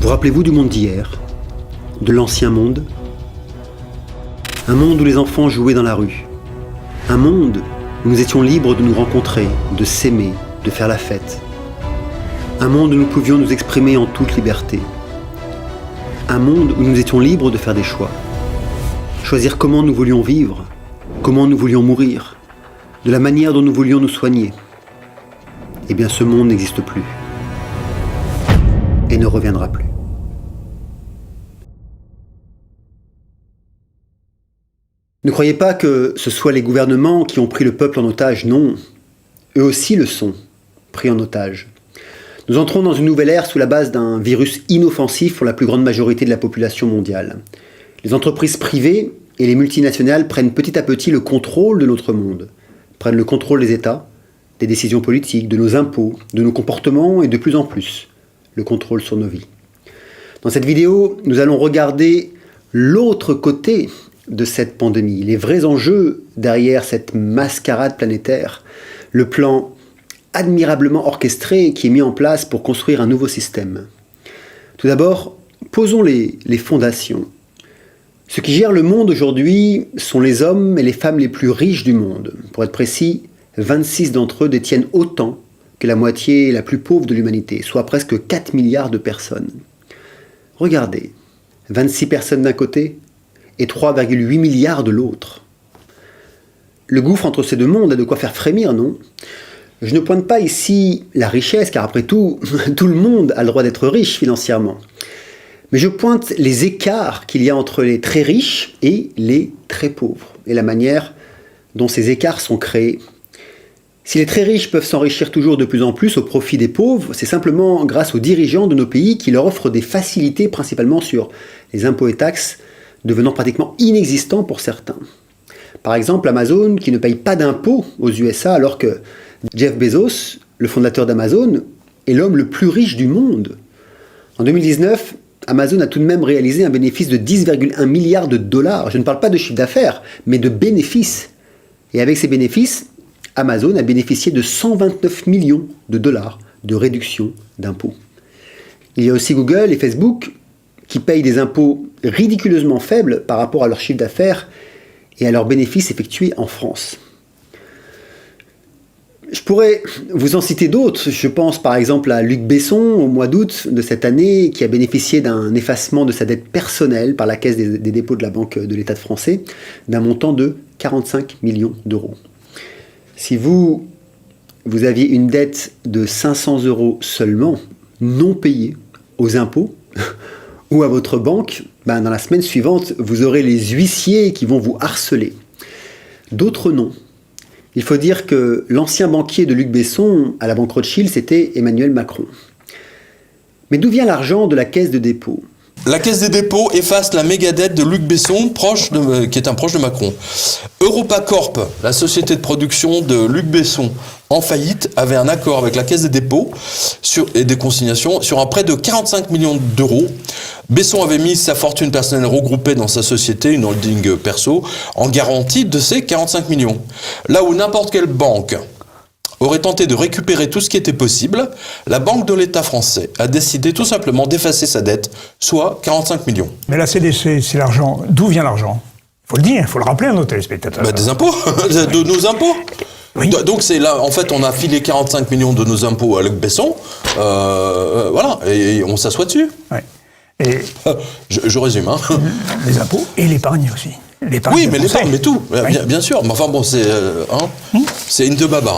Vous rappelez-vous du monde d'hier, de l'ancien monde? Un monde où les enfants jouaient dans la rue. Un monde où nous étions libres de nous rencontrer, de s'aimer, de faire la fête. Un monde où nous pouvions nous exprimer en toute liberté. Un monde où nous étions libres de faire des choix. Choisir comment nous voulions vivre, comment nous voulions mourir, de la manière dont nous voulions nous soigner. Eh bien, ce monde n'existe plus. Et ne reviendra plus. Ne croyez pas que ce soit les gouvernements qui ont pris le peuple en otage, non. Eux aussi le sont, pris en otage. Nous entrons dans une nouvelle ère sous la base d'un virus inoffensif pour la plus grande majorité de la population mondiale. Les entreprises privées et les multinationales prennent petit à petit le contrôle de notre monde, prennent le contrôle des États, des décisions politiques, de nos impôts, de nos comportements et de plus en plus, le contrôle sur nos vies. Dans cette vidéo, nous allons regarder l'autre côté de cette pandémie, les vrais enjeux derrière cette mascarade planétaire, le plan admirablement orchestré qui est mis en place pour construire un nouveau système. Tout d'abord, posons les fondations. Ceux qui gèrent le monde aujourd'hui sont les hommes et les femmes les plus riches du monde. Pour être précis, 26 d'entre eux détiennent autant que la moitié la plus pauvre de l'humanité, soit presque 4 milliards de personnes. Regardez, 26 personnes d'un côté et 3,8 milliards de l'autre. Le gouffre entre ces deux mondes a de quoi faire frémir, non? Je ne pointe pas ici la richesse, car après tout, tout le monde a le droit d'être riche financièrement. Mais je pointe les écarts qu'il y a entre les très riches et les très pauvres, et la manière dont ces écarts sont créés. Si les très riches peuvent s'enrichir toujours de plus en plus au profit des pauvres, c'est simplement grâce aux dirigeants de nos pays qui leur offrent des facilités, principalement sur les impôts et taxes, devenant pratiquement inexistants pour certains. Par exemple, Amazon, qui ne paye pas d'impôts aux USA, alors que Jeff Bezos, le fondateur d'Amazon, est l'homme le plus riche du monde. En 2019, Amazon a tout de même réalisé un bénéfice de 10,1 milliards de dollars. Je ne parle pas de chiffre d'affaires, mais de bénéfices. Et avec ces bénéfices, Amazon a bénéficié de 129 millions de dollars de réduction d'impôts. Il y a aussi Google et Facebook qui payent des impôts ridiculeusement faibles par rapport à leur chiffre d'affaires et à leurs bénéfices effectués en France. Je pourrais vous en citer d'autres. Je pense par exemple à Luc Besson au mois d'août de cette année qui a bénéficié d'un effacement de sa dette personnelle par la Caisse des dépôts de la Banque de l'État français d'un montant de 45 millions d'euros. Si vous aviez une dette de 500 euros seulement, non payée aux impôts ou à votre banque, dans la semaine suivante, vous aurez les huissiers qui vont vous harceler. D'autres noms. Il faut dire que l'ancien banquier de Luc Besson à la Banque Rothschild, c'était Emmanuel Macron. Mais d'où vient l'argent de la Caisse de dépôt ? La Caisse des dépôts efface la méga-dette de Luc Besson, qui est un proche de Macron. EuropaCorp, la société de production de Luc Besson, en faillite, avait un accord avec la Caisse des dépôts et des consignations sur un prêt de 45 millions d'euros. Besson avait mis sa fortune personnelle regroupée dans sa société, une holding perso, en garantie de ces 45 millions. Là où n'importe quelle banque aurait tenté de récupérer tout ce qui était possible, la Banque de l'État français a décidé tout simplement d'effacer sa dette, soit 45 millions. Mais là, c'est l'argent. D'où vient l'argent ? Il faut le dire, il faut le rappeler à nos téléspectateurs. Des impôts, de nos impôts. Oui. Donc c'est là, en fait, on a filé 45 millions de nos impôts à Luc Besson, voilà, et on s'assoit dessus. Oui. Et je résume. Les impôts et l'épargne aussi. Oui, mais l'épargne, mais tout, oui. bien sûr. Mais enfin bon, c'est une de baba.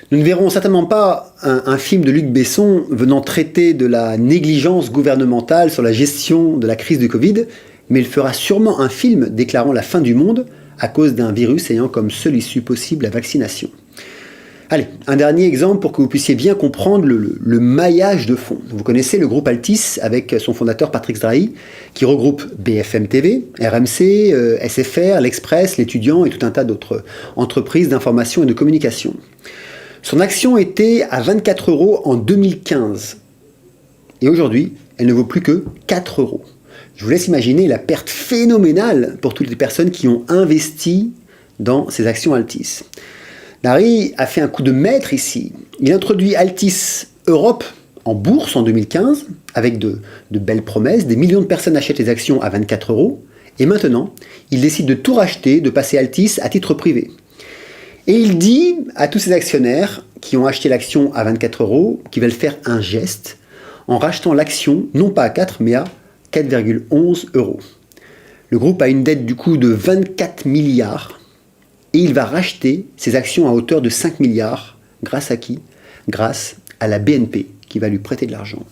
Nous ne verrons certainement pas un film de Luc Besson venant traiter de la négligence gouvernementale sur la gestion de la crise du Covid, mais il fera sûrement un film déclarant la fin du monde à cause d'un virus ayant comme seule issue possible la vaccination. Allez, un dernier exemple pour que vous puissiez bien comprendre le maillage de fond. Vous connaissez le groupe Altice avec son fondateur Patrick Drahi, qui regroupe BFM TV, RMC, SFR, L'Express, L'Étudiant et tout un tas d'autres entreprises d'information et de communication. Son action était à 24 € en 2015. Et aujourd'hui, elle ne vaut plus que 4 €. Je vous laisse imaginer la perte phénoménale pour toutes les personnes qui ont investi dans ces actions Altice. Drahi a fait un coup de maître ici. Il introduit Altice Europe en bourse en 2015, avec de belles promesses. Des millions de personnes achètent les actions à 24 €. Et maintenant, il décide de tout racheter, de passer Altis à titre privé. Et il dit à tous ces actionnaires qui ont acheté l'action à 24 € qu'ils veulent faire un geste en rachetant l'action, non pas à 4, mais à 4,11 €. Le groupe a une dette du coup de 24 milliards et il va racheter ses actions à hauteur de 5 milliards. Grâce à qui ? Grâce à la BNP qui va lui prêter de l'argent.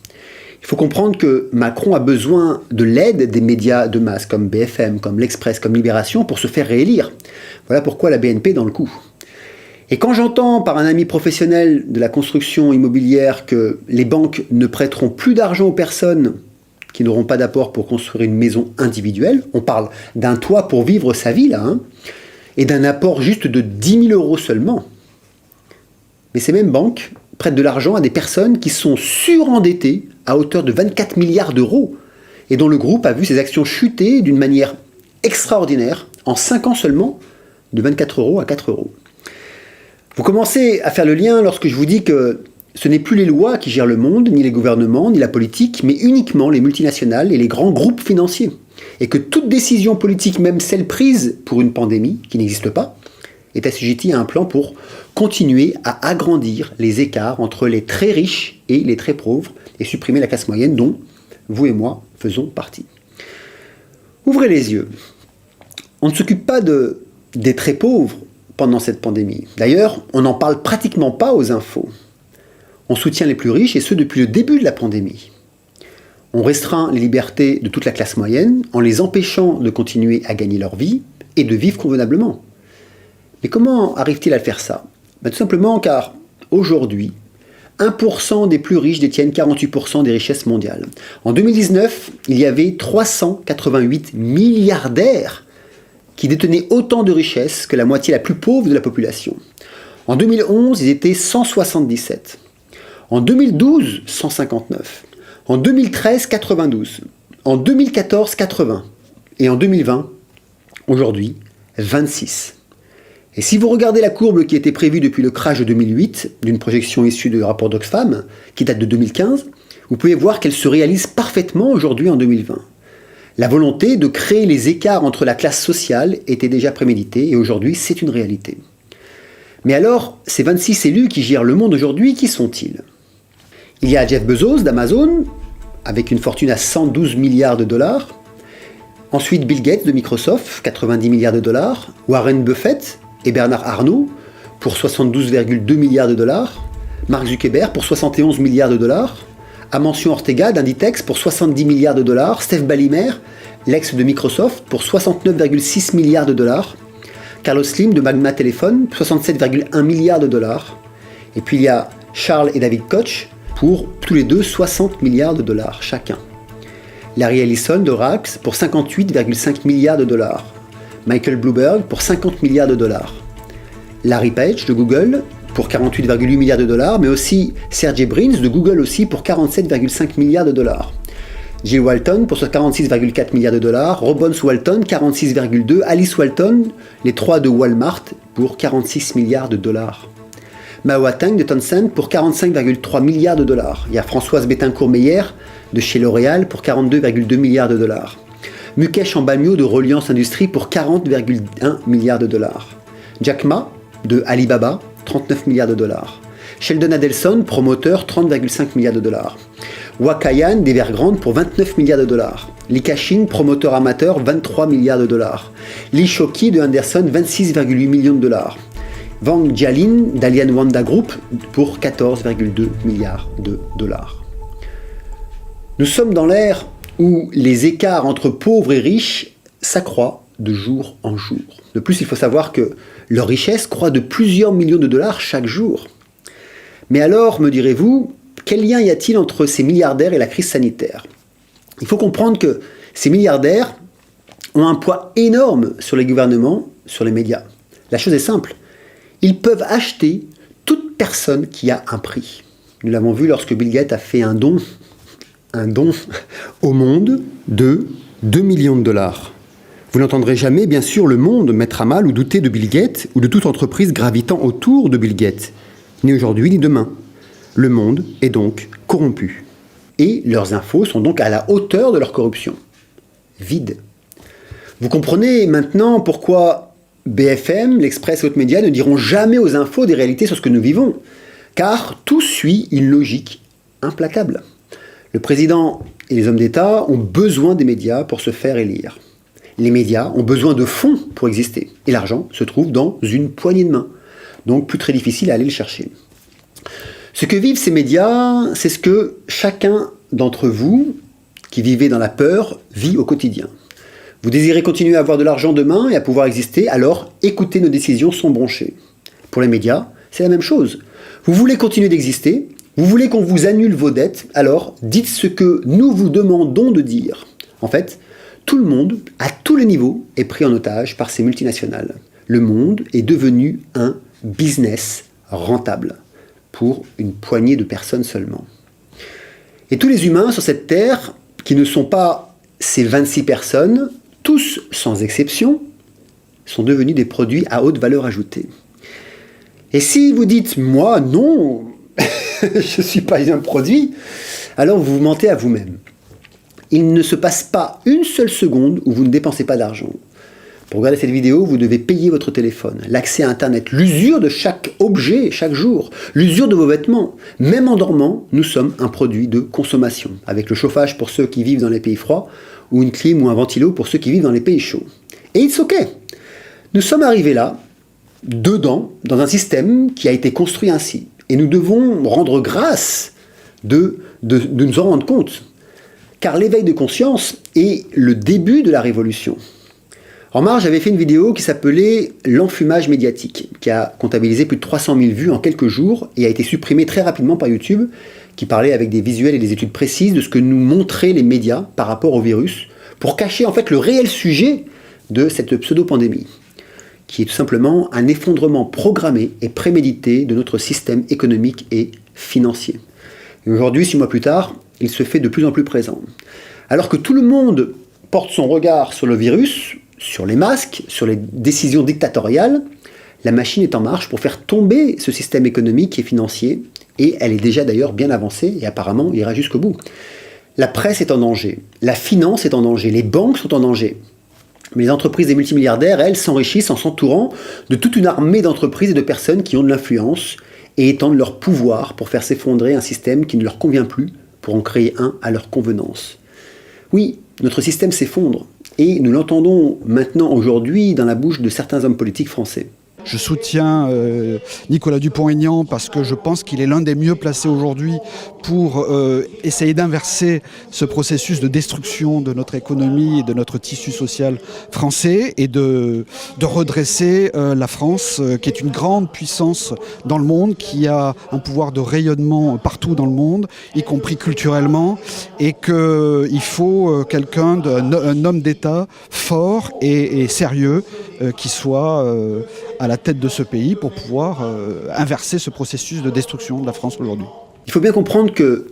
Il faut comprendre que Macron a besoin de l'aide des médias de masse comme BFM, comme l'Express, comme Libération pour se faire réélire. Voilà pourquoi la BNP est dans le coup. Et quand j'entends par un ami professionnel de la construction immobilière que les banques ne prêteront plus d'argent aux personnes qui n'auront pas d'apport pour construire une maison individuelle, on parle d'un toit pour vivre sa vie là, et d'un apport juste de 10 000 € seulement. Mais ces mêmes banques prêtent de l'argent à des personnes qui sont surendettées à hauteur de 24 milliards d'euros et dont le groupe a vu ses actions chuter d'une manière extraordinaire en 5 ans seulement, de 24 € à 4 €. Vous commencez à faire le lien lorsque je vous dis que ce n'est plus les lois qui gèrent le monde, ni les gouvernements, ni la politique, mais uniquement les multinationales et les grands groupes financiers. Et que toute décision politique, même celle prise pour une pandémie, qui n'existe pas, est assujettie à un plan pour continuer à agrandir les écarts entre les très riches et les très pauvres et supprimer la classe moyenne dont vous et moi faisons partie. Ouvrez les yeux. On ne s'occupe pas des très pauvres pendant cette pandémie. D'ailleurs, on n'en parle pratiquement pas aux infos. On soutient les plus riches et ceux depuis le début de la pandémie. On restreint les libertés de toute la classe moyenne en les empêchant de continuer à gagner leur vie et de vivre convenablement. Mais comment arrive-t-il à faire ça ? Tout simplement car aujourd'hui, 1% des plus riches détiennent 48% des richesses mondiales. En 2019, il y avait 388 milliardaires qui détenaient autant de richesses que la moitié la plus pauvre de la population. En 2011, ils étaient 177. En 2012, 159. En 2013, 92. En 2014, 80. Et en 2020, aujourd'hui, 26. Et si vous regardez la courbe qui était prévue depuis le crash de 2008, d'une projection issue du rapport d'Oxfam, qui date de 2015, vous pouvez voir qu'elle se réalise parfaitement aujourd'hui en 2020. La volonté de créer les écarts entre la classe sociale était déjà préméditée et aujourd'hui c'est une réalité. Mais alors, ces 26 élus qui gèrent le monde aujourd'hui, qui sont-ils ? Il y a Jeff Bezos d'Amazon, avec une fortune à 112 milliards de dollars. Ensuite Bill Gates de Microsoft, 90 milliards de dollars. Warren Buffett et Bernard Arnault pour 72,2 milliards de dollars. Mark Zuckerberg pour 71 milliards de dollars. Amancio Ortega d'Inditex pour 70 milliards de dollars. Steph Balimer, l'ex de Microsoft, pour 69,6 milliards de dollars. Carlos Slim de Magna Telephone, 67,1 milliards de dollars. Et puis il y a Charles et David Koch pour tous les deux 60 milliards de dollars chacun. Larry Ellison de Rax pour 58,5 milliards de dollars. Michael Bloomberg pour 50 milliards de dollars. Larry Page de Google pour 48,8 milliards de dollars, mais aussi Sergey Brin de Google aussi pour 47,5 milliards de dollars. Jill Walton pour 46,4 milliards de dollars, Robons Walton 46,2, Alice Walton, les trois de Walmart pour 46 milliards de dollars. Mao Tang de Tencent pour 45,3 milliards de dollars. Il y a Françoise Bettencourt-Meyer de chez L'Oréal pour 42,2 milliards de dollars. Mukesh Ambani de Reliance Industries pour 40,1 milliards de dollars. Jack Ma de Alibaba, 39 milliards de dollars. Sheldon Adelson, promoteur, 30,5 milliards de dollars. Wakayan d'Evergrande pour 29 milliards de dollars. Li Ka-shing, promoteur amateur, 23 milliards de dollars. Li Shoki de Anderson, 26,8 millions de dollars. Wang Jialin d'Allian Wanda Group pour 14,2 milliards de dollars. Nous sommes dans l'ère où les écarts entre pauvres et riches s'accroît de jour en jour. De plus, il faut savoir que leur richesse croît de plusieurs millions de dollars chaque jour. Mais alors, me direz-vous, quel lien y a-t-il entre ces milliardaires et la crise sanitaire ? Il faut comprendre que ces milliardaires ont un poids énorme sur les gouvernements, sur les médias. La chose est simple, ils peuvent acheter toute personne qui a un prix. Nous l'avons vu lorsque Bill Gates a fait un don au monde de 2 millions de dollars. Vous n'entendrez jamais, bien sûr, le monde mettre à mal ou douter de Bill Gates ou de toute entreprise gravitant autour de Bill Gates, ni aujourd'hui ni demain. Le monde est donc corrompu. Et leurs infos sont donc à la hauteur de leur corruption. Vide. Vous comprenez maintenant pourquoi BFM, l'Express et autres médias ne diront jamais aux infos des réalités sur ce que nous vivons. Car tout suit une logique implacable. Le président et les hommes d'État ont besoin des médias pour se faire élire. Les médias ont besoin de fonds pour exister. Et l'argent se trouve dans une poignée de main. Donc plus très difficile à aller le chercher. Ce que vivent ces médias, c'est ce que chacun d'entre vous, qui vivez dans la peur, vit au quotidien. Vous désirez continuer à avoir de l'argent demain et à pouvoir exister, alors écoutez nos décisions sans broncher. Pour les médias, c'est la même chose. Vous voulez continuer d'exister, vous voulez qu'on vous annule vos dettes, alors dites ce que nous vous demandons de dire. En fait, tout le monde, à tous les niveaux, est pris en otage par ces multinationales. Le monde est devenu un business rentable pour une poignée de personnes seulement. Et tous les humains sur cette terre, qui ne sont pas ces 26 personnes, tous sans exception, sont devenus des produits à haute valeur ajoutée. Et si vous dites « moi, non, je ne suis pas un produit », alors vous vous mentez à vous-même. Il ne se passe pas une seule seconde où vous ne dépensez pas d'argent. Pour regarder cette vidéo, vous devez payer votre téléphone, l'accès à Internet, l'usure de chaque objet chaque jour, l'usure de vos vêtements. Même en dormant, nous sommes un produit de consommation, avec le chauffage pour ceux qui vivent dans les pays froids, ou une clim ou un ventilo pour ceux qui vivent dans les pays chauds. Et it's ok. Nous sommes arrivés là, dedans, dans un système qui a été construit ainsi. Et nous devons rendre grâce de nous en rendre compte. Car l'éveil de conscience est le début de la révolution. En mars, j'avais fait une vidéo qui s'appelait « L'enfumage médiatique », qui a comptabilisé plus de 300 000 vues en quelques jours et a été supprimée très rapidement par YouTube, qui parlait avec des visuels et des études précises de ce que nous montraient les médias par rapport au virus, pour cacher en fait le réel sujet de cette pseudo-pandémie, qui est tout simplement un effondrement programmé et prémédité de notre système économique et financier. Et aujourd'hui, 6 mois plus tard, il se fait de plus en plus présent. Alors que tout le monde porte son regard sur le virus, sur les masques, sur les décisions dictatoriales, la machine est en marche pour faire tomber ce système économique et financier, et elle est déjà d'ailleurs bien avancée, et apparemment ira jusqu'au bout. La presse est en danger, la finance est en danger, les banques sont en danger. Mais les entreprises des multimilliardaires, elles, s'enrichissent en s'entourant de toute une armée d'entreprises et de personnes qui ont de l'influence et étendent leur pouvoir pour faire s'effondrer un système qui ne leur convient plus, pour en créer un à leur convenance. Oui, notre système s'effondre, et nous l'entendons maintenant aujourd'hui dans la bouche de certains hommes politiques français. Je soutiens Nicolas Dupont-Aignan parce que je pense qu'il est l'un des mieux placés aujourd'hui pour essayer d'inverser ce processus de destruction de notre économie et de notre tissu social français et de redresser la France qui est une grande puissance dans le monde, qui a un pouvoir de rayonnement partout dans le monde, y compris culturellement, et qu'il faut quelqu'un, un homme d'État fort et sérieux qui soit à la tête de ce pays pour pouvoir inverser ce processus de destruction de la France aujourd'hui. Il faut bien comprendre que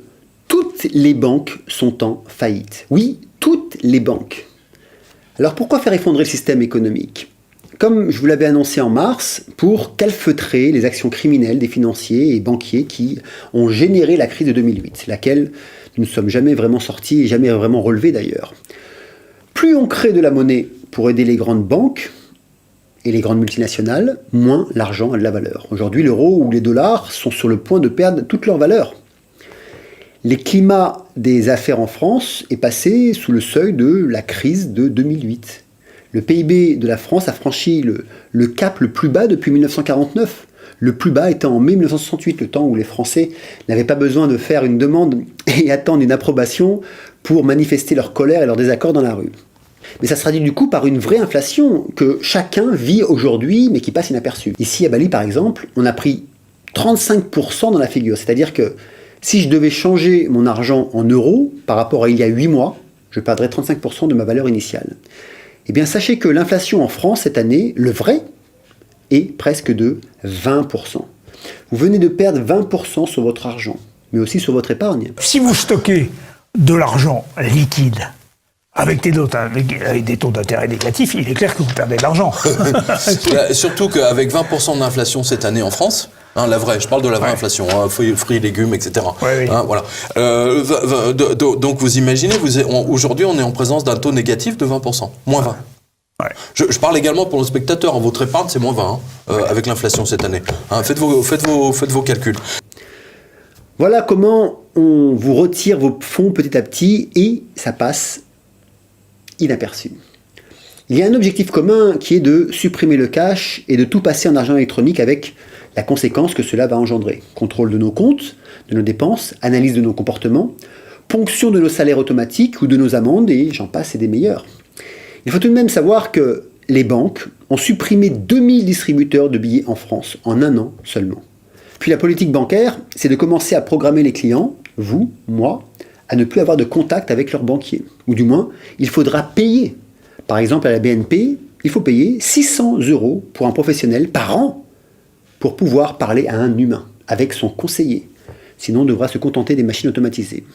toutes les banques sont en faillite. Oui, toutes les banques. Alors pourquoi faire effondrer le système économique ? Comme je vous l'avais annoncé en mars, pour calfeutrer les actions criminelles des financiers et banquiers qui ont généré la crise de 2008, laquelle nous ne sommes jamais vraiment sortis et jamais vraiment relevés d'ailleurs. Plus on crée de la monnaie pour aider les grandes banques et les grandes multinationales, moins l'argent a de la valeur. Aujourd'hui, l'euro ou les dollars sont sur le point de perdre toute leur valeur. Le climat des affaires en France est passé sous le seuil de la crise de 2008. Le PIB de la France a franchi le cap le plus bas depuis 1949. Le plus bas étant en mai 1968, le temps où les Français n'avaient pas besoin de faire une demande et attendre une approbation pour manifester leur colère et leur désaccord dans la rue. Mais ça se traduit du coup par une vraie inflation que chacun vit aujourd'hui, mais qui passe inaperçue. Ici à Bali par exemple, on a pris 35% dans la figure. C'est-à-dire que si je devais changer mon argent en euros par rapport à il y a 8 mois, je perdrais 35% de ma valeur initiale. Eh bien sachez que l'inflation en France cette année, le vrai, est presque de 20%. Vous venez de perdre 20% sur votre argent, mais aussi sur votre épargne. Si vous stockez de l'argent liquide, avec des taux d'intérêt négatifs, il est clair que vous perdez de l'argent. Surtout qu'avec 20% d'inflation cette année en France, Hein, la vraie, je parle de la vraie inflation, hein, fruits, légumes, etc. Ouais, oui. Hein, voilà. Donc vous imaginez, aujourd'hui on est en présence d'un taux négatif de 20%, moins 20. Ouais. Je parle également pour nos spectateurs, votre épargne c'est moins 20 avec l'inflation cette année. Hein, faites vos calculs. Voilà comment on vous retire vos fonds petit à petit et ça passe inaperçu. Il y a un objectif commun qui est de supprimer le cash et de tout passer en argent électronique avec la conséquence que cela va engendrer. Contrôle de nos comptes, de nos dépenses, analyse de nos comportements, ponction de nos salaires automatiques ou de nos amendes et j'en passe et des meilleurs. Il faut tout de même savoir que les banques ont supprimé 2000 distributeurs de billets en France en un an seulement. Puis la politique bancaire, c'est de commencer à programmer les clients, vous, moi, à ne plus avoir de contact avec leur banquier. Ou du moins, il faudra payer. Par exemple, à la BNP, il faut payer 600 € pour un professionnel par an pour pouvoir parler à un humain, avec son conseiller. Sinon, on devra se contenter des machines automatisées.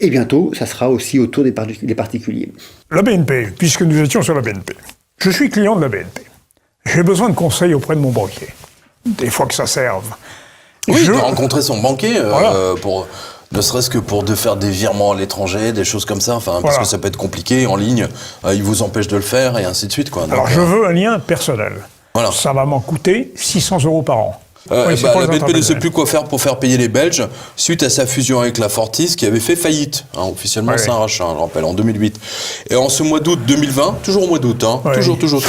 Et bientôt, ça sera aussi au tour des particuliers. La BNP, puisque nous étions sur la BNP. Je suis client de la BNP. J'ai besoin de conseils auprès de mon banquier. Des fois que ça serve. Oui, de rencontrer son banquier, Voilà. Ne serait-ce que pour de faire des virements à l'étranger, des choses comme ça, parce Voilà. que ça peut être compliqué en ligne, il vous empêche de le faire et ainsi de suite. Quoi. Alors Donc, je veux un lien personnel. Voilà. Ça va m'en coûter 600 € par an. Oui, c'est la pour les BNP ne sait entreprises. plus quoi faire pour faire payer les Belges suite à sa fusion avec la Fortis qui avait fait faillite. Hein, officiellement, Ouais. c'est un rachat, je rappelle, en 2008. Et en ce mois d'août 2020, toujours au mois d'août, Ouais. toujours.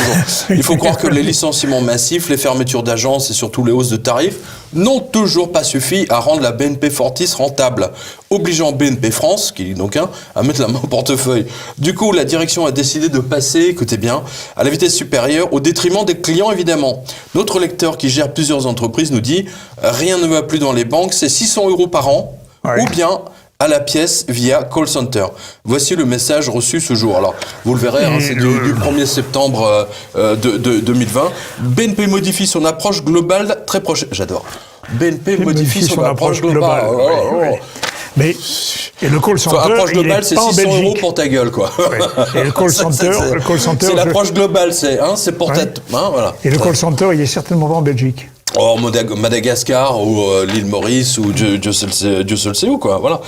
Il faut croire que les licenciements massifs, les fermetures d'agences et surtout les hausses de tarifs n'ont toujours pas suffi à rendre la BNP Fortis rentable, obligeant BNP France, qui est donc à mettre la main au portefeuille. Du coup, la direction a décidé de passer, écoutez bien, à la vitesse supérieure au détriment des clients évidemment. Notre lecteur qui gère plusieurs entreprises nous dit « Rien ne va plus dans les banques, c'est 600 € par an, Ouais. ou bien à la pièce via call center. » Voici le message reçu ce jour. Alors, vous le verrez, c'est du 1er septembre de 2020. BNP modifie son approche globale très proche. J'adore. BNP modifie son approche globale. Oh, oh, oh. Oui. Mais et le call center, Approche il globale, est c'est pas en 600 € Belgique. pour ta gueule, quoi. Ouais. Et le call center, c'est l'approche globale, c'est pour Ouais. ta... voilà. Et le call center, il est certainement pas en Belgique. Oh, Madagascar ou l'île Maurice ou Dieu seul le sait où, quoi. Voilà.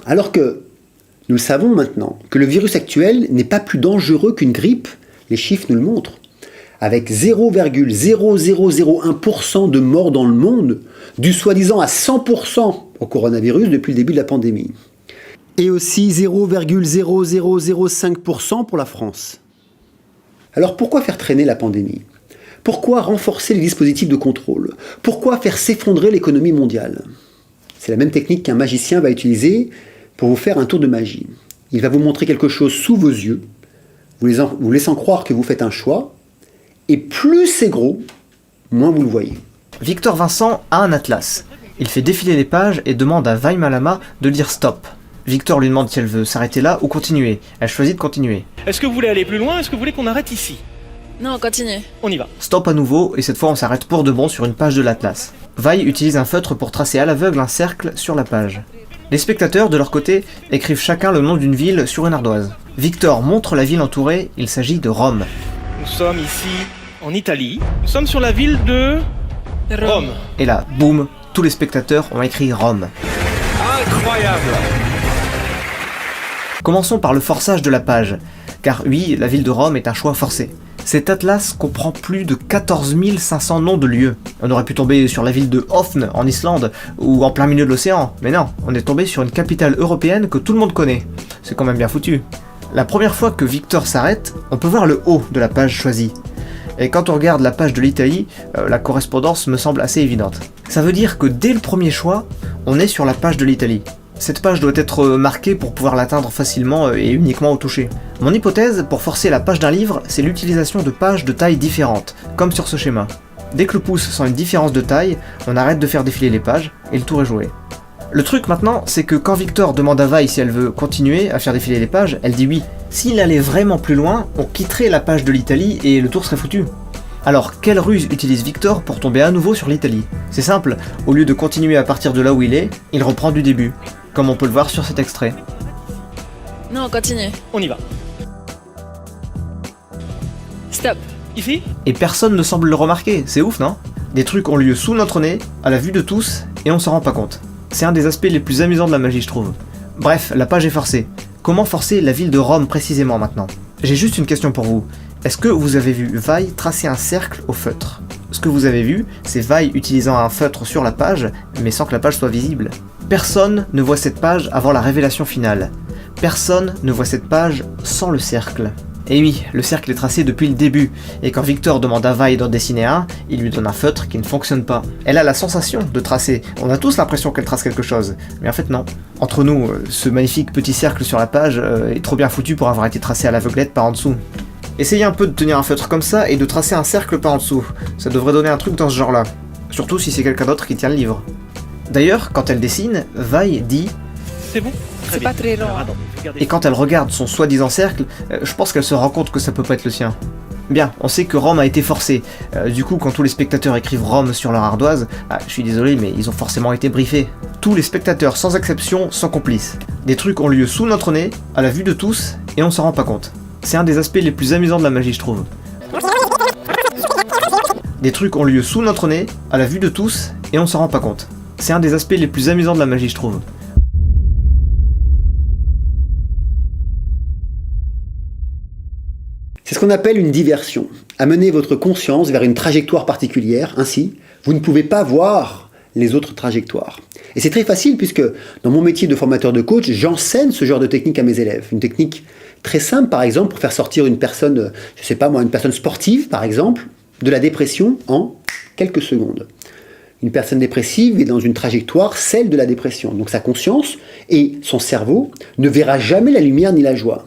Alors que nous savons maintenant que le virus actuel n'est pas plus dangereux qu'une grippe, les chiffres nous le montrent. Avec 0,0001% de morts dans le monde, dû soi-disant à 100% au coronavirus depuis le début de la pandémie. Et aussi 0,0005% pour la France. Alors pourquoi faire traîner la pandémie ? Pourquoi renforcer les dispositifs de contrôle ? Pourquoi faire s'effondrer l'économie mondiale ? C'est la même technique qu'un magicien va utiliser pour vous faire un tour de magie. Il va vous montrer quelque chose sous vos yeux, vous laissant croire que vous faites un choix, et plus c'est gros, moins vous le voyez. Victor Vincent a un atlas. Il fait défiler les pages et demande à Vai Malama de dire stop. Victor lui demande si elle veut s'arrêter là ou continuer. Elle choisit de continuer. Est-ce que vous voulez aller plus loin? Est-ce que vous voulez qu'on arrête ici? Non, continue. On y va. Stop à nouveau et cette fois on s'arrête pour de bon sur une page de l'atlas. Vai utilise un feutre pour tracer à l'aveugle un cercle sur la page. Les spectateurs, de leur côté, écrivent chacun le nom d'une ville sur une ardoise. Victor montre la ville entourée, il s'agit de Rome. Nous sommes ici en Italie. Nous sommes sur la ville de Rome. Et là, boum, tous les spectateurs ont écrit Rome. Incroyable. Commençons par le forçage de la page, car oui, la ville de Rome est un choix forcé. Cet atlas comprend plus de 14 500 noms de lieux. On aurait pu tomber sur la ville de Höfn en Islande, ou en plein milieu de l'océan, mais non, on est tombé sur une capitale européenne que tout le monde connaît. C'est quand même bien foutu. La première fois que Victor s'arrête, on peut voir le haut de la page choisie. Et quand on regarde la page de l'Italie, la correspondance me semble assez évidente. Ça veut dire que dès le premier choix, on est sur la page de l'Italie. Cette page doit être marquée pour pouvoir l'atteindre facilement et uniquement au toucher. Mon hypothèse, pour forcer la page d'un livre, c'est l'utilisation de pages de tailles différentes, comme sur ce schéma. Dès que le pouce sent une différence de taille, on arrête de faire défiler les pages, et le tour est joué. Le truc maintenant, c'est que quand Victor demande à Vai si elle veut continuer à faire défiler les pages, elle dit oui. S'il allait vraiment plus loin, on quitterait la page de l'Italie et le tour serait foutu. Alors, quelle ruse utilise Victor pour tomber à nouveau sur l'Italie? C'est simple, au lieu de continuer à partir de là où il est, il reprend du début, comme on peut le voir sur cet extrait. Non, continue. On y va. Stop. Ici? Et personne ne semble le remarquer, c'est ouf, non? Des trucs ont lieu sous notre nez, à la vue de tous, et on s'en rend pas compte. C'est un des aspects les plus amusants de la magie, je trouve. Bref, la page est forcée. Comment forcer la ville de Rome précisément maintenant? J'ai juste une question pour vous. Est-ce que vous avez vu Vaille tracer un cercle au feutre? Ce que vous avez vu, c'est Vaille utilisant un feutre sur la page, mais sans que la page soit visible. Personne ne voit cette page avant la révélation finale. Personne ne voit cette page sans le cercle. Et oui, le cercle est tracé depuis le début, et quand Victor demande à Vaille d'en dessiner un, il lui donne un feutre qui ne fonctionne pas. Elle a la sensation de tracer, on a tous l'impression qu'elle trace quelque chose, mais en fait non. Entre nous, ce magnifique petit cercle sur la page est trop bien foutu pour avoir été tracé à l'aveuglette par en dessous. Essayez un peu de tenir un feutre comme ça et de tracer un cercle par en dessous, ça devrait donner un truc dans ce genre-là. Surtout si c'est quelqu'un d'autre qui tient le livre. D'ailleurs, quand elle dessine, Vaille dit « C'est bon? C'est pas très long. Et quand elle regarde son soi-disant cercle, je pense qu'elle se rend compte que ça peut pas être le sien. Bien, on sait que Rome a été forcé. Du coup, quand tous les spectateurs écrivent Rome sur leur ardoise, je suis désolé, mais ils ont forcément été briefés. Tous les spectateurs, sans exception, sont complices. Des trucs ont lieu sous notre nez, à la vue de tous, et on s'en rend pas compte. C'est un des aspects les plus amusants de la magie, je trouve. Des trucs ont lieu sous notre nez, à la vue de tous, et on s'en rend pas compte. C'est un des aspects les plus amusants de la magie, je trouve. C'est ce qu'on appelle une diversion. Amener votre conscience vers une trajectoire particulière, ainsi, vous ne pouvez pas voir les autres trajectoires. Et c'est très facile puisque dans mon métier de formateur de coach, j'enseigne ce genre de technique à mes élèves. Une technique très simple, par exemple, pour faire sortir une personne, je sais pas moi, une personne sportive, par exemple, de la dépression en quelques secondes. Une personne dépressive est dans une trajectoire, celle de la dépression. Donc sa conscience et son cerveau ne verra jamais la lumière ni la joie.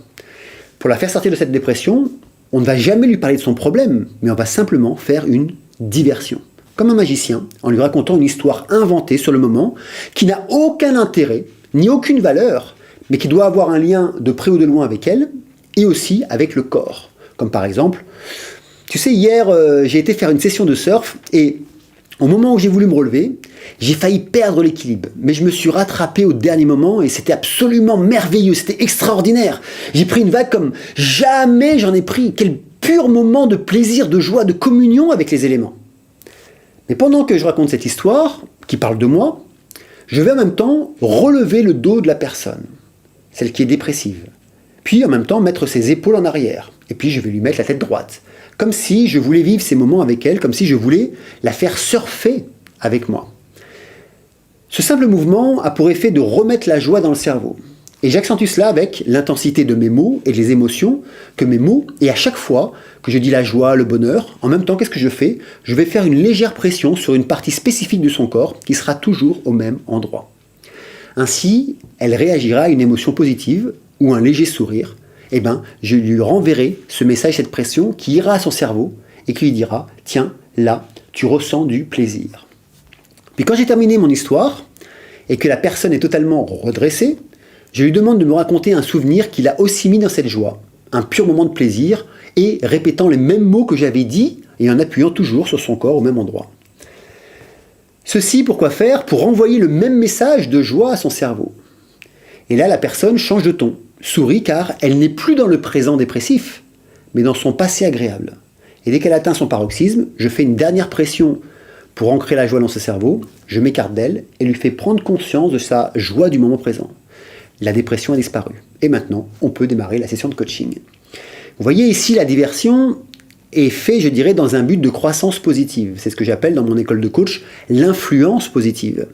Pour la faire sortir de cette dépression, on ne va jamais lui parler de son problème, mais on va simplement faire une diversion. Comme un magicien, en lui racontant une histoire inventée sur le moment, qui n'a aucun intérêt, ni aucune valeur, mais qui doit avoir un lien de près ou de loin avec elle, et aussi avec le corps. Comme par exemple, tu sais, hier, j'ai été faire une session de surf, et au moment où j'ai voulu me relever, j'ai failli perdre l'équilibre, mais je me suis rattrapé au dernier moment et c'était absolument merveilleux, c'était extraordinaire. J'ai pris une vague comme jamais j'en ai pris. Quel pur moment de plaisir, de joie, de communion avec les éléments. Mais pendant que je raconte cette histoire, qui parle de moi, je vais en même temps relever le dos de la personne, celle qui est dépressive. Puis en même temps mettre ses épaules en arrière. Et puis je vais lui mettre la tête droite. Comme si je voulais vivre ces moments avec elle, comme si je voulais la faire surfer avec moi. Ce simple mouvement a pour effet de remettre la joie dans le cerveau. Et j'accentue cela avec l'intensité de mes mots et les émotions que mes mots, et à chaque fois que je dis la joie, le bonheur, en même temps, qu'est-ce que je fais? Je vais faire une légère pression sur une partie spécifique de son corps qui sera toujours au même endroit. Ainsi, elle réagira à une émotion positive ou un léger sourire. Eh bien, je lui renverrai ce message, cette pression qui ira à son cerveau et qui lui dira « Tiens, là, tu ressens du plaisir ». Puis quand j'ai terminé mon histoire et que la personne est totalement redressée, je lui demande de me raconter un souvenir qu'il a aussi mis dans cette joie, un pur moment de plaisir, et répétant les mêmes mots que j'avais dit et en appuyant toujours sur son corps au même endroit. Ceci, pourquoi faire? Pour renvoyer le même message de joie à son cerveau. Et là, la personne change de ton, sourit car elle n'est plus dans le présent dépressif, mais dans son passé agréable. Et dès qu'elle atteint son paroxysme, je fais une dernière pression pour ancrer la joie dans ce cerveau, je m'écarte d'elle et lui fais prendre conscience de sa joie du moment présent. La dépression a disparu. Et maintenant, on peut démarrer la session de coaching. Vous voyez ici, la diversion est faite, je dirais, dans un but de croissance positive. C'est ce que j'appelle dans mon école de coach l'influence positive.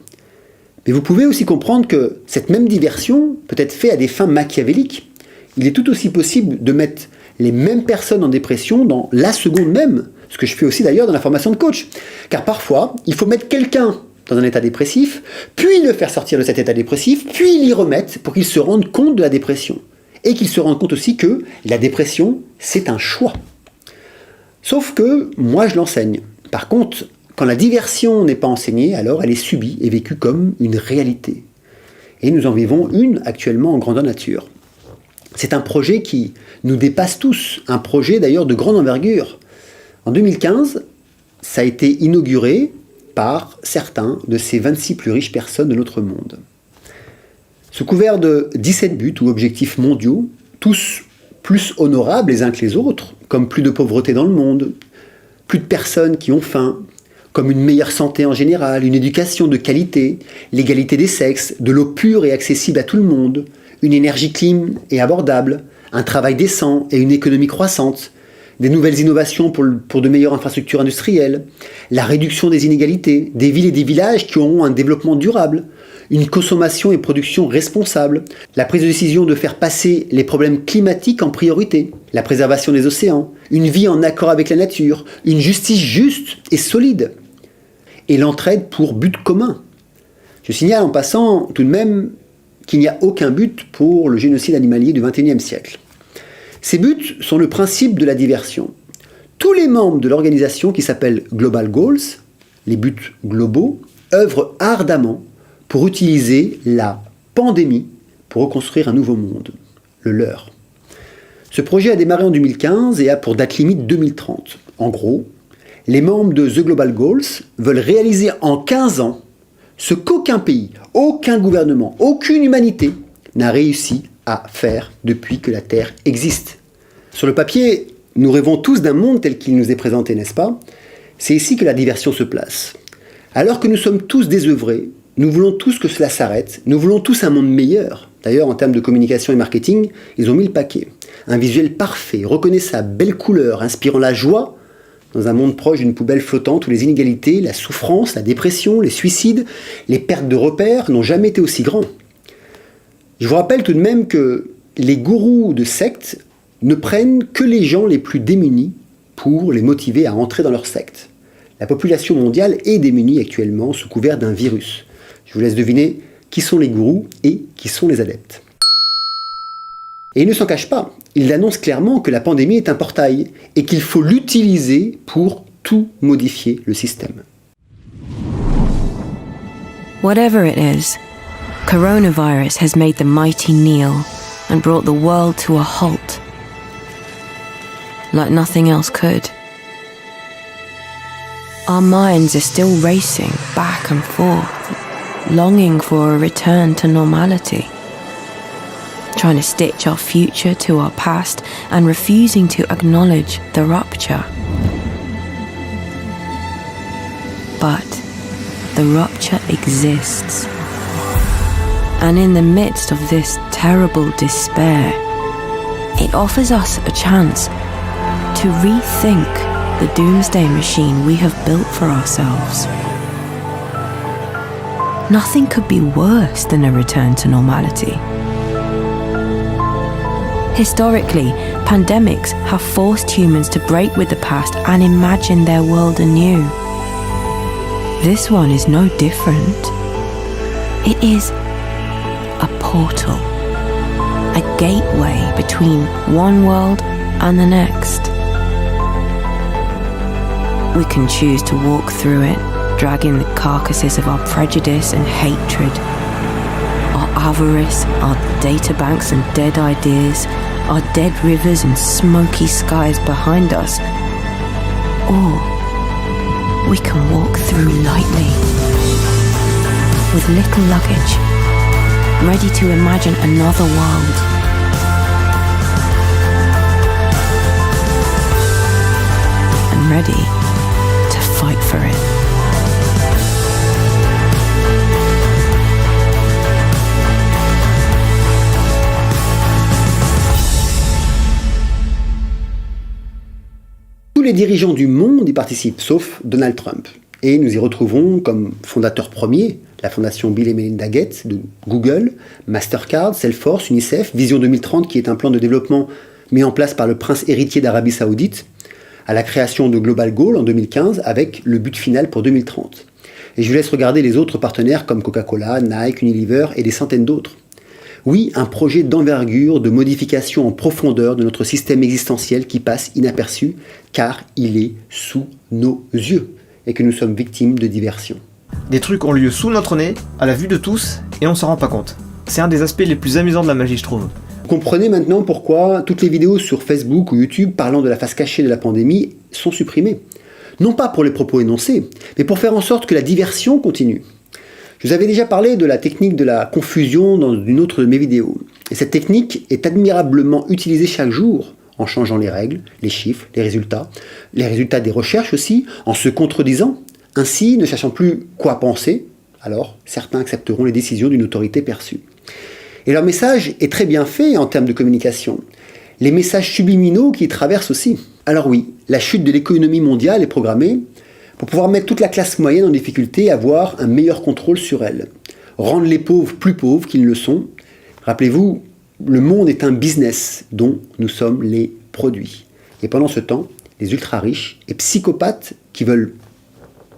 Mais vous pouvez aussi comprendre que cette même diversion peut être faite à des fins machiavéliques. Il est tout aussi possible de mettre les mêmes personnes en dépression dans la seconde même, ce que je fais aussi d'ailleurs dans la formation de coach. Car parfois, il faut mettre quelqu'un dans un état dépressif, puis le faire sortir de cet état dépressif, puis l'y remettre pour qu'il se rende compte de la dépression. Et qu'il se rende compte aussi que la dépression, c'est un choix. Sauf que moi, je l'enseigne. Par contre, quand la diversion n'est pas enseignée, alors elle est subie et vécue comme une réalité. Et nous en vivons une actuellement en grandeur nature. C'est un projet qui nous dépasse tous, un projet d'ailleurs de grande envergure. En 2015, ça a été inauguré par certains de ces 26 plus riches personnes de notre monde. Sous couvert de 17 buts ou objectifs mondiaux, tous plus honorables les uns que les autres, comme plus de pauvreté dans le monde, plus de personnes qui ont faim, comme une meilleure santé en général, une éducation de qualité, l'égalité des sexes, de l'eau pure et accessible à tout le monde, une énergie clean et abordable, un travail décent et une économie croissante, des nouvelles innovations pour de meilleures infrastructures industrielles, la réduction des inégalités, des villes et des villages qui auront un développement durable, une consommation et production responsable, la prise de décision de faire passer les problèmes climatiques en priorité, la préservation des océans, une vie en accord avec la nature, une justice juste et solide, et l'entraide pour but commun. Je signale en passant tout de même qu'il n'y a aucun but pour le génocide animalier du XXIe siècle. Ces buts sont le principe de la diversion. Tous les membres de l'organisation qui s'appelle Global Goals, les buts globaux, œuvrent ardemment pour utiliser la pandémie pour reconstruire un nouveau monde, le leur. Ce projet a démarré en 2015 et a pour date limite 2030. En gros, les membres de The Global Goals veulent réaliser en 15 ans ce qu'aucun pays, aucun gouvernement, aucune humanité n'a réussi à faire depuis que la Terre existe. Sur le papier, nous rêvons tous d'un monde tel qu'il nous est présenté, n'est-ce pas? C'est ici que la diversion se place. Alors que nous sommes tous désœuvrés, nous voulons tous que cela s'arrête, nous voulons tous un monde meilleur. D'ailleurs, en termes de communication et marketing, ils ont mis le paquet. Un visuel parfait, reconnaissable, belle couleur, inspirant la joie, dans un monde proche d'une poubelle flottante où les inégalités, la souffrance, la dépression, les suicides, les pertes de repères n'ont jamais été aussi grands. Je vous rappelle tout de même que les gourous de sectes ne prennent que les gens les plus démunis pour les motiver à entrer dans leur secte. La population mondiale est démunie actuellement sous couvert d'un virus. Je vous laisse deviner qui sont les gourous et qui sont les adeptes. Et ils ne s'en cachent pas. Ils annoncent clairement que la pandémie est un portail et qu'il faut l'utiliser pour tout modifier le système. Whatever it is, coronavirus has made the mighty kneel and brought the world to a halt, like nothing else could. Our minds are still racing back and forth, longing for a return to normality, trying to stitch our future to our past and refusing to acknowledge the rupture. But the rupture exists. And in the midst of this terrible despair, it offers us a chance to rethink the doomsday machine we have built for ourselves. Nothing could be worse than a return to normality. Historically, pandemics have forced humans to break with the past and imagine their world anew. This one is no different. It is a portal, a gateway between one world and the next. We can choose to walk through it, dragging the carcasses of our prejudice and hatred, our avarice, our databanks and dead ideas, our dead rivers and smoky skies behind us. Or we can walk through lightly, with little luggage, ready to imagine another world. And ready to fight for it. Tous les dirigeants du monde y participent, sauf Donald Trump. Et nous y retrouvons comme fondateurs premiers la fondation Bill et Melinda Gates de Google, Mastercard, Salesforce, UNICEF, Vision 2030 qui est un plan de développement mis en place par le prince héritier d'Arabie Saoudite, à la création de Global Goal en 2015 avec le but final pour 2030. Et je vous laisse regarder les autres partenaires comme Coca-Cola, Nike, Unilever et des centaines d'autres. Oui, un projet d'envergure, de modification en profondeur de notre système existentiel qui passe inaperçu car il est sous nos yeux et que nous sommes victimes de diversion. Des trucs ont lieu sous notre nez, à la vue de tous, et on s'en rend pas compte. C'est un des aspects les plus amusants de la magie, je trouve. Vous comprenez maintenant pourquoi toutes les vidéos sur Facebook ou YouTube parlant de la face cachée de la pandémie sont supprimées. Non pas pour les propos énoncés, mais pour faire en sorte que la diversion continue. Je vous avais déjà parlé de la technique de la confusion dans une autre de mes vidéos. Et cette technique est admirablement utilisée chaque jour, en changeant les règles, les chiffres, les résultats des recherches aussi, en se contredisant, Ainsi, ne sachant plus quoi penser, alors certains accepteront les décisions d'une autorité perçue. Et leur message est très bien fait en termes de communication. Les messages subliminaux qui y traversent aussi. Alors oui, la chute de l'économie mondiale est programmée pour pouvoir mettre toute la classe moyenne en difficulté et avoir un meilleur contrôle sur elle. Rendre les pauvres plus pauvres qu'ils ne le sont. Rappelez-vous, le monde est un business dont nous sommes les produits. Et pendant ce temps, les ultra-riches et psychopathes qui veulent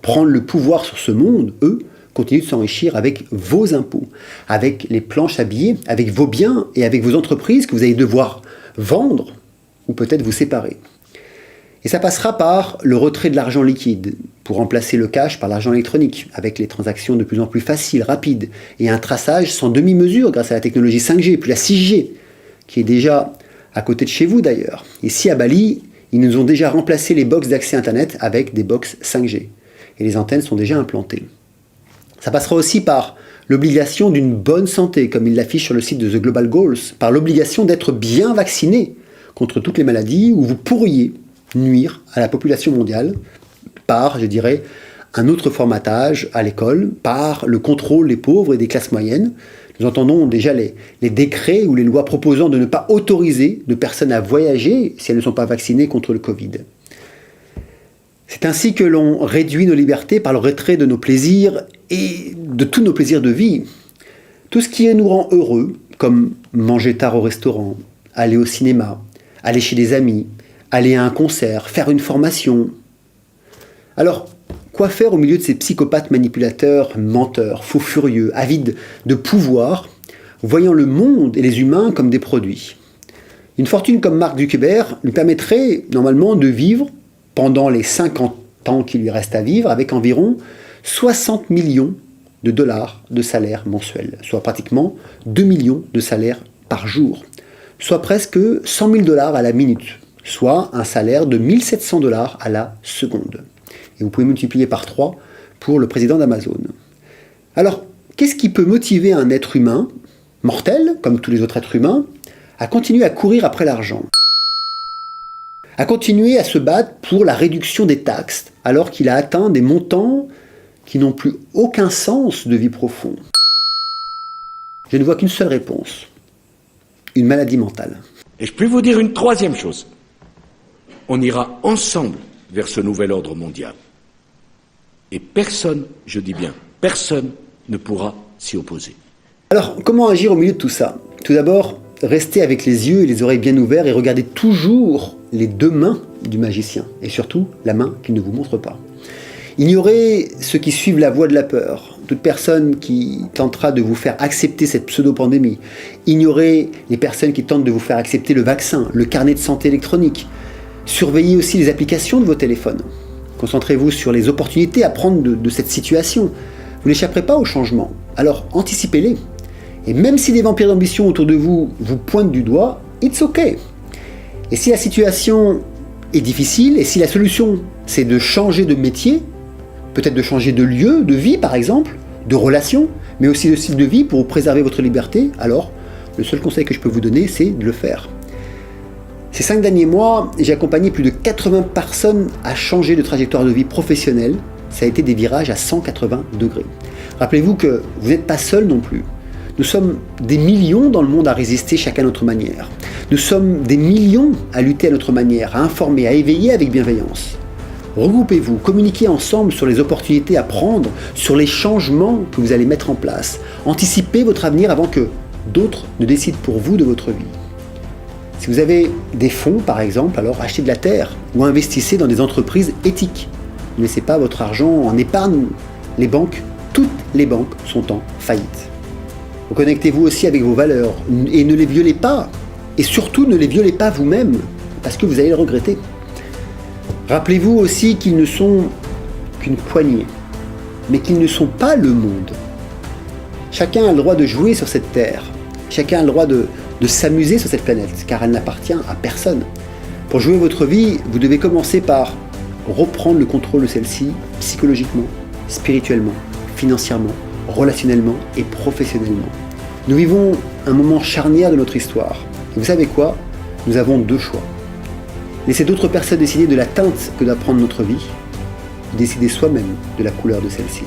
prendre le pouvoir sur ce monde, eux, continuent de s'enrichir avec vos impôts, avec les planches à billets, avec vos biens et avec vos entreprises que vous allez devoir vendre ou peut-être vous séparer. Et ça passera par le retrait de l'argent liquide pour remplacer le cash par l'argent électronique, avec les transactions de plus en plus faciles, rapides, et un traçage sans demi-mesure grâce à la technologie 5G, puis la 6G, qui est déjà à côté de chez vous d'ailleurs. Ici à Bali, ils nous ont déjà remplacé les box d'accès Internet avec des box 5G. Et les antennes sont déjà implantées. Ça passera aussi par l'obligation d'une bonne santé, comme il l'affiche sur le site de The Global Goals, par l'obligation d'être bien vacciné contre toutes les maladies où vous pourriez nuire à la population mondiale par, je dirais, un autre formatage à l'école, par le contrôle des pauvres et des classes moyennes. Nous entendons déjà les décrets ou les lois proposant de ne pas autoriser de personnes à voyager si elles ne sont pas vaccinées contre le Covid. C'est ainsi que l'on réduit nos libertés par le retrait de nos plaisirs et de tous nos plaisirs de vie. Tout ce qui nous rend heureux, comme manger tard au restaurant, aller au cinéma, aller chez des amis, aller à un concert, faire une formation. Alors, quoi faire au milieu de ces psychopathes manipulateurs, menteurs, fous furieux, avides de pouvoir, voyant le monde et les humains comme des produits? Une fortune comme Mark Zuckerberg lui permettrait normalement de vivre pendant les 50 ans qu'il lui reste à vivre avec environ 60 millions de dollars de salaire mensuel, soit pratiquement 2 millions de salaires par jour, soit presque 100 000 dollars à la minute, soit un salaire de 1700 dollars à la seconde. Et vous pouvez multiplier par 3 pour le président d'Amazon. Alors, qu'est-ce qui peut motiver un être humain, mortel, comme tous les autres êtres humains, à continuer à courir après l'argent ? À continuer à se battre pour la réduction des taxes, alors qu'il a atteint des montants qui n'ont plus aucun sens de vie profonde. Je ne vois qu'une seule réponse. Une maladie mentale. Et je peux vous dire une troisième chose. On ira ensemble vers ce nouvel ordre mondial. Et personne, je dis bien, personne ne pourra s'y opposer. Alors, comment agir au milieu de tout ça ? Tout d'abord, restez avec les yeux et les oreilles bien ouverts et regardez toujours les deux mains du magicien, et surtout la main qu'il ne vous montre pas. Ignorez ceux qui suivent la voie de la peur, toute personne qui tentera de vous faire accepter cette pseudo-pandémie. Ignorez les personnes qui tentent de vous faire accepter le vaccin, le carnet de santé électronique. Surveillez aussi les applications de vos téléphones. Concentrez-vous sur les opportunités à prendre de cette situation. Vous n'échapperez pas au changement, alors anticipez-les. Et même si des vampires d'ambition autour de vous vous pointent du doigt, it's okay. Et si la situation est difficile, et si la solution c'est de changer de métier, peut-être de changer de lieu, de vie par exemple, de relation, mais aussi de style de vie pour préserver votre liberté, alors le seul conseil que je peux vous donner, c'est de le faire. Ces 5 derniers mois, j'ai accompagné plus de 80 personnes à changer de trajectoire de vie professionnelle. Ça a été des virages à 180 degrés. Rappelez-vous que vous n'êtes pas seul non plus. Nous sommes des millions dans le monde à résister chacun à notre manière. Nous sommes des millions à lutter à notre manière, à informer, à éveiller avec bienveillance. Regroupez-vous, communiquez ensemble sur les opportunités à prendre, sur les changements que vous allez mettre en place. Anticipez votre avenir avant que d'autres ne décident pour vous de votre vie. Si vous avez des fonds, par exemple, alors achetez de la terre ou investissez dans des entreprises éthiques. Ne laissez pas votre argent en épargne. Les banques, toutes les banques sont en faillite. Reconnectez-vous aussi avec vos valeurs et ne les violez pas. Et surtout, ne les violez pas vous-même, parce que vous allez le regretter. Rappelez-vous aussi qu'ils ne sont qu'une poignée, mais qu'ils ne sont pas le monde. Chacun a le droit de jouer sur cette terre. Chacun a le droit de s'amuser sur cette planète, car elle n'appartient à personne. Pour jouer votre vie, vous devez commencer par reprendre le contrôle de celle-ci, psychologiquement, spirituellement, financièrement, relationnellement et professionnellement. Nous vivons un moment charnière de notre histoire. Et vous savez quoi ? Nous avons 2 choix. Laisser d'autres personnes décider de la teinte que doit prendre notre vie, de décider soi-même de la couleur de celle-ci.